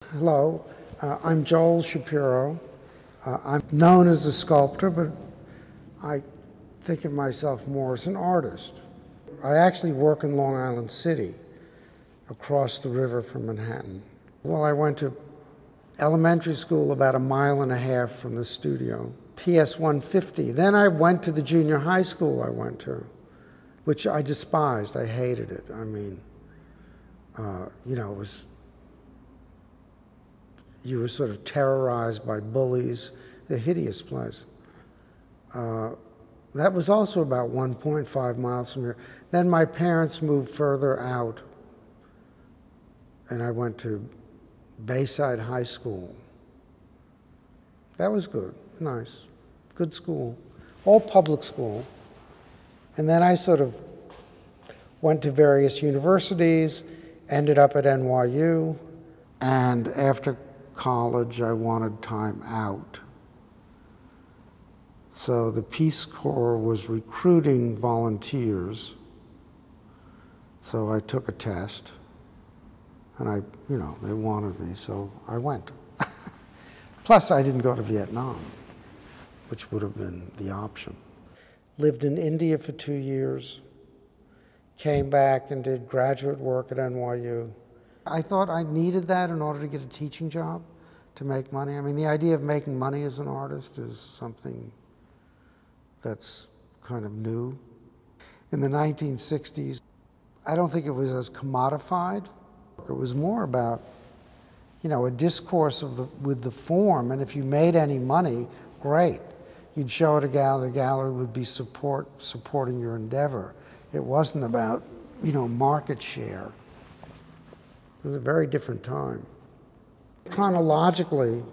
Hello, I'm Joel Shapiro. I'm known as a sculptor, but I think of myself more as an artist. I actually work in Long Island City, across the river from Manhattan. Well, I went to elementary school about a mile and a half from the studio, PS 150. Then I went to the junior high school I went to, which I despised. I hated it. I mean, it was, you were sort of terrorized by bullies, a hideous place. That was also about 1.5 miles from here. Then my parents moved further out, and I went to Bayside High School. That was good, nice, good school, all public school. And then I sort of went to various universities, ended up at NYU, and after college, I wanted time out. So the Peace Corps was recruiting volunteers. So I took a test, and they wanted me, so I went. Plus, I didn't go to Vietnam, which would have been the option. Lived in India for 2 years, came back and did graduate work at NYU. I thought I needed that in order to get a teaching job, to make money. I mean, the idea of making money as an artist is something that's kind of new. In the 1960s, I don't think it was as commodified. It was more about, a discourse with the form, and if you made any money, great. You'd show it a gallery, the gallery would be supporting your endeavor. It wasn't about, market share. It was a very different time. Chronologically,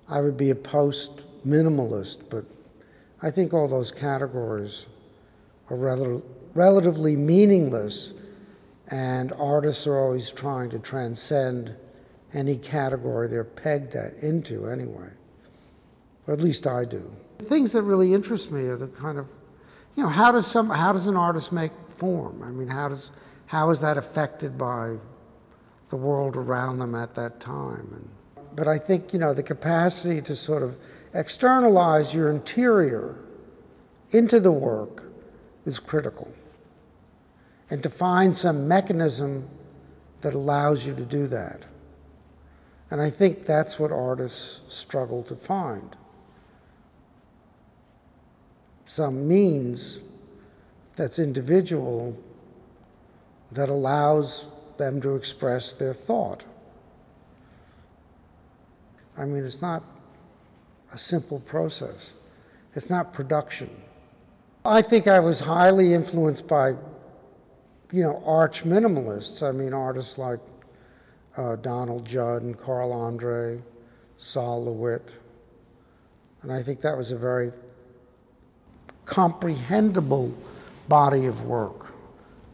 I would be a post-minimalist, but I think all those categories are relatively meaningless, and artists are always trying to transcend any category they're pegged into anyway, or at least I do. The things that really interest me are the kind of, how does an artist make form? I mean, how is that affected by the world around them at that time? But I think, the capacity to sort of externalize your interior into the work is critical. And to find some mechanism that allows you to do that. And I think that's what artists struggle to find. Some means that's individual that allows them to express their thought. I mean, it's not a simple process. It's not production. I think I was highly influenced by, arch minimalists. I mean, artists like Donald Judd and Carl Andre, Sol LeWitt. And I think that was a very comprehensible body of work.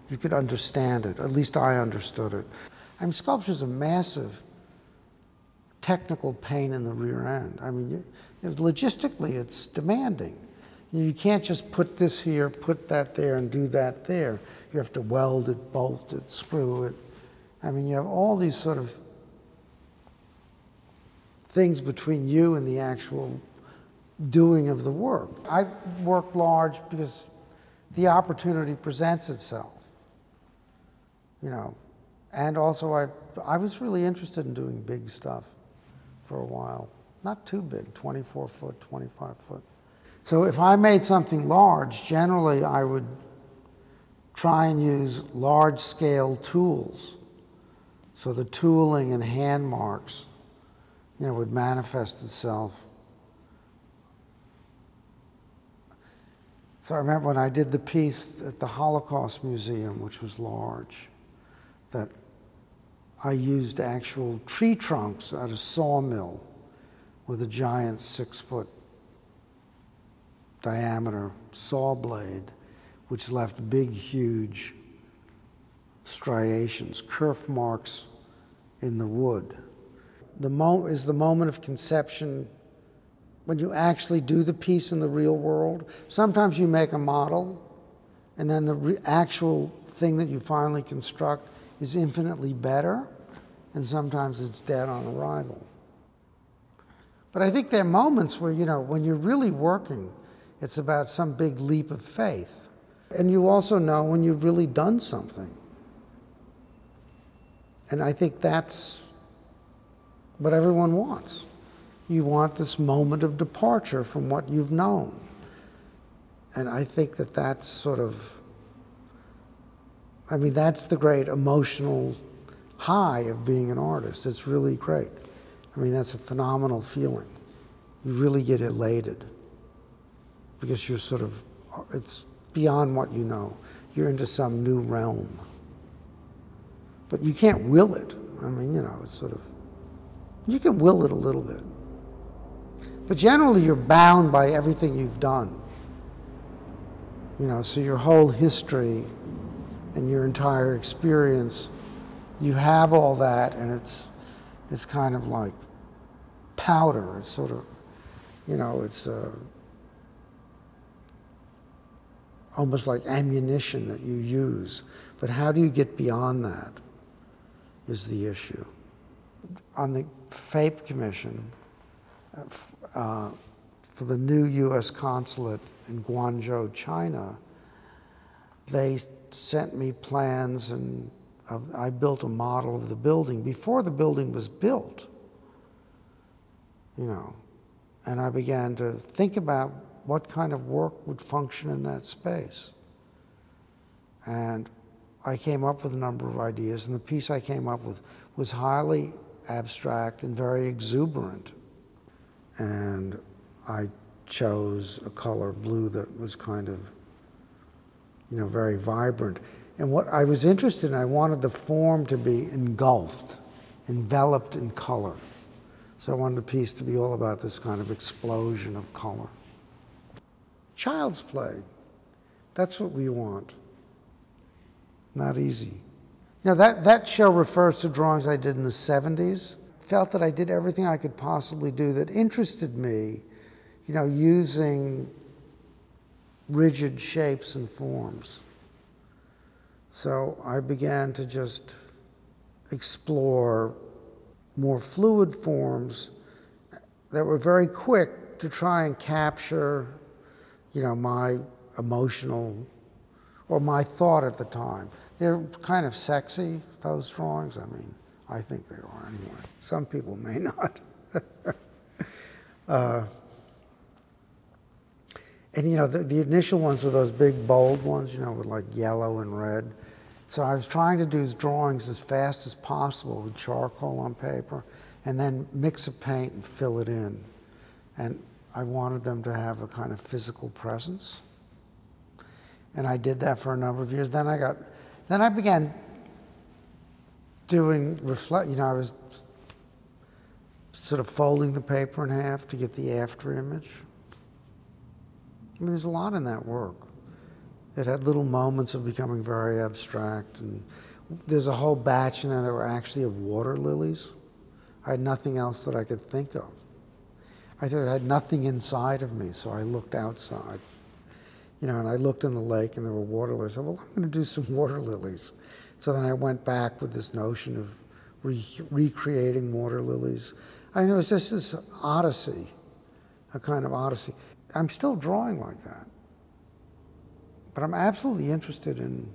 You could understand it. At least I understood it. I mean, sculpture is a massive technical pain in the rear end. I mean, logistically, it's demanding. You can't just put this here, put that there, and do that there. You have to weld it, bolt it, screw it. I mean, you have all these sort of things between you and the actual doing of the work. I work large because the opportunity presents itself, And also I was really interested in doing big stuff for a while. Not too big, 24 foot, 25 foot. So if I made something large, generally I would try and use large-scale tools. So the tooling and hand marks, would manifest itself. So I remember when I did the piece at the Holocaust Museum, which was large, that I used actual tree trunks at a sawmill with a giant 6-foot diameter saw blade, which left big, huge striations, kerf marks in the wood. Is the moment of conception when you actually do the piece in the real world. Sometimes you make a model, and then the actual thing that you finally construct is infinitely better. and sometimes it's dead on arrival. But I think there are moments where, when you're really working, it's about some big leap of faith. And you also know when you've really done something. And I think that's what everyone wants. You want this moment of departure from what you've known. And I think that that's that's the great emotional high of being an artist. It's really great. That's a phenomenal feeling. You really get elated because you're it's beyond what you know. You're into some new realm. But you can't will it. It's you can will it a little bit. But generally you're bound by everything you've done. So your whole history and your entire experience, you have all that, and it's kind of like powder. It's it's almost like ammunition that you use. But how do you get beyond that is the issue. On the FAPE Commission, for the new U.S. consulate in Guangzhou, China, they sent me plans, and I built a model of the building before the building was built, and I began to think about what kind of work would function in that space. And I came up with a number of ideas, and the piece I came up with was highly abstract and very exuberant. And I chose a color blue that was kind of, very vibrant. And what I was interested in, I wanted the form to be engulfed, enveloped in color. So I wanted the piece to be all about this kind of explosion of color. Child's play, that's what we want. Not easy. That show refers to drawings I did in the 70s. Felt that I did everything I could possibly do that interested me, using rigid shapes and forms. So I began to just explore more fluid forms that were very quick to try and capture, my emotional or my thought at the time. They're kind of sexy, those drawings. I think they are anyway. Some people may not. And the initial ones were those big bold ones, with like yellow and red. So I was trying to do drawings as fast as possible with charcoal on paper, and then mix a paint and fill it in. And I wanted them to have a kind of physical presence. And I did that for a number of years. Then I began doing I was sort of folding the paper in half to get the after image. There's a lot in that work. It had little moments of becoming very abstract, and there's a whole batch in there that were actually of water lilies. I had nothing else that I could think of. I thought I had nothing inside of me, so I looked outside. And I looked in the lake and there were water lilies. I said, well, I'm going to do some water lilies. So then I went back with this notion of recreating water lilies. It was just this odyssey, a kind of odyssey. I'm still drawing like that. But I'm absolutely interested in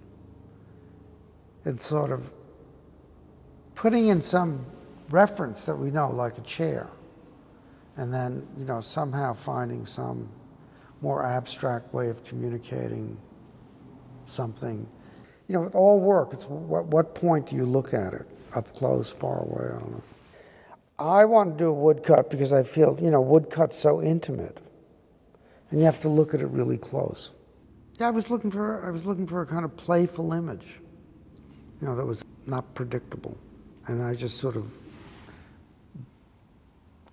sort of putting in some reference that we know, like a chair, and then, somehow finding some more abstract way of communicating something. With all work, it's what point do you look at it? Up close, far away, I don't know. I want to do a woodcut because I feel, woodcut's so intimate, and you have to look at it really close. Yeah, I was looking for a kind of playful image, that was not predictable. And I just sort of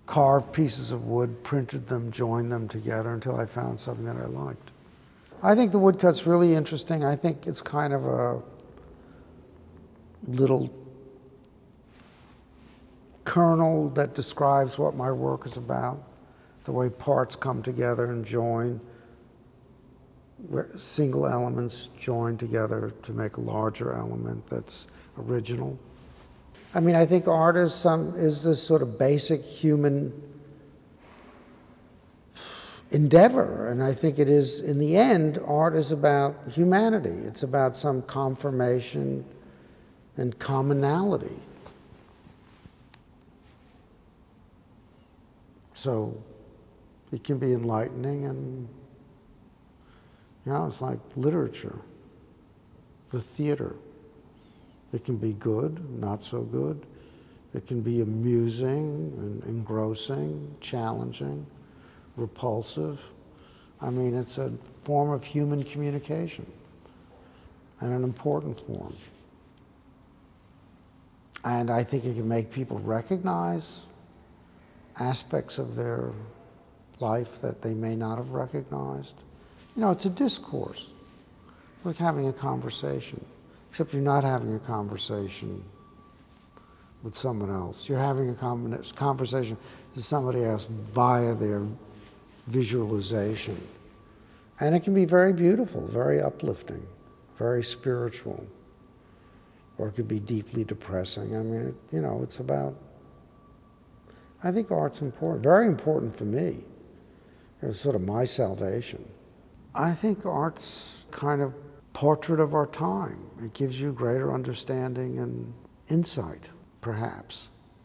carved pieces of wood, printed them, joined them together until I found something that I liked. I think the woodcut's really interesting. I think it's kind of a little kernel that describes what my work is about, the way parts come together and join, where single elements join together to make a larger element that's original. I mean, I think art is this sort of basic human endeavor, and I think it is, in the end, art is about humanity. It's about some confirmation and commonality. So it can be enlightening, and, you know, it's like literature, the theater. It can be good, not so good. It can be amusing and engrossing, challenging, repulsive. I mean, it's a form of human communication, and an important form. And I think it can make people recognize aspects of their life that they may not have recognized. You know, it's a discourse, like having a conversation, except you're not having a conversation with someone else. You're having a conversation with somebody else via their visualization. And it can be very beautiful, very uplifting, very spiritual, or it could be deeply depressing. I mean, you know, it's about, I think art's important, very important for me. It was sort of my salvation. I think art's kind of portrait of our time. It gives you greater understanding and insight, perhaps.